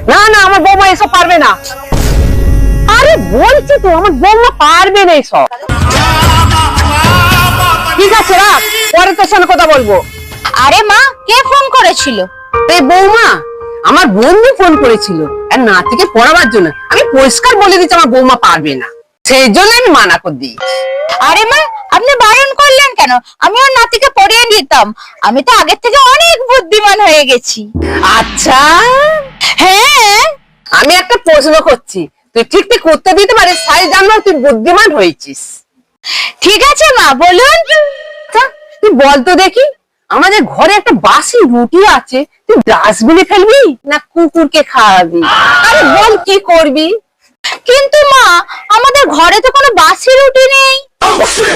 না না, আমার বৌমা এসব পারবে না। আরে বলছি তো আমার বৌমা পারবে না এসব। ঠিক আছে রাখ, পরে তোর সঙ্গে কথা বলবো। আরে মা, কে ফোন করেছিল? এই বৌমা, আমার বন্ধু ফোন করেছিল আর নাতিকে পড়াবার জন্য। আমি পরিষ্কার বলে দিচ্ছি আমার বৌমা পারবে না, সেই জন্য আমি মানা করে দিই। আরে মা, আপনি বারণ করলেন কেন? আমি ওর নাতিকে পড়িয়ে নিতাম। আমি তো আগের থেকে অনেক বুদ্ধিমান হয়ে গেছি। আচ্ছা হ্যাঁ, আমি একটা প্রশ্ন করছি, তুই ঠিক ঠিক করতে দিতে পারিস, তাই জানবো তুই বুদ্ধিমান হয়েছিস। ঠিক আছে মা, বলুন। আচ্ছা, তুই বল তো দেখি, আমাদের ঘরে একটা বাসি রুটি আছে, তুই ডাস্টবিনে ফেলবি না কুকুরকে খাওয়াবি? আরে বল কি করবি? কিন্তু মা, আমাদের ঘরে তো কোনো বাসি রুটি নেই।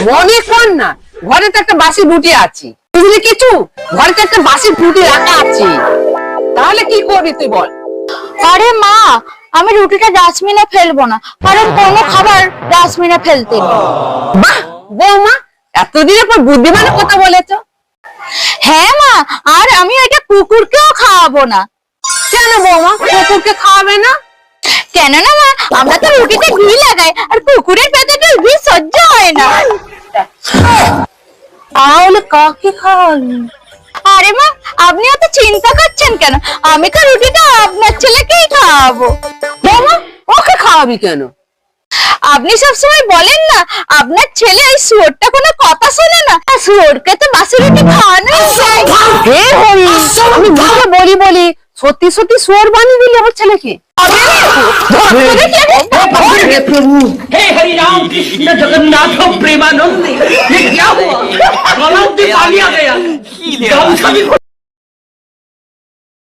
মনে কর না, ঘরে তো একটা বাসি রুটি আছে, বুঝলি কিছু? ঘরে তো একটা বাসি রুটি রাখা আছে, তাহলে কি করবি তুই বল? আরে মা, আমি রুটিটা ডাস্টবিনে ফেলবো না, কারণ কোনো খাবার ডাস্টবিনে ফেলতে নেই। বাহ বৌমা, এতদিনের পর বুদ্ধিমানের কথা বলেছো। হ্যাঁ মা, আর আমি এটা কুকুরকেও খাওয়াবো না। কেন বৌমা কুকুরকে খাওয়াবে না? কেন না মা, আমরা তো রুটিতে ঘি লাগাই, আর কুকুরের পেটে ঘি সহ্য হয় না। তাহলে কাকে খাওয়াবি? আরে মা, আপনি অত চিন্তা করছেন কেন? আমি তো রুটিটা আপনার ছেলেকেই খাওয়াবো। বৌমা ওকে খাওয়াবি কেন? আপনি সবসময় বলেন না আপনার ছেলে এই শুয়োরটা কোনো কথা শোনে না, আর শুয়োরকে তো বাসি রুটি খাওয়ানোই যায়। হে হরি, আমি মুখে বলি বলি সত্যি সত্যি শুয়োর বানিয়ে দিলি আমার ছেলেকে। हे हरि राम कृष्ण जगन्नाथ प्रेमानंद, ये क्या हुआ? गला में पानी आ गया।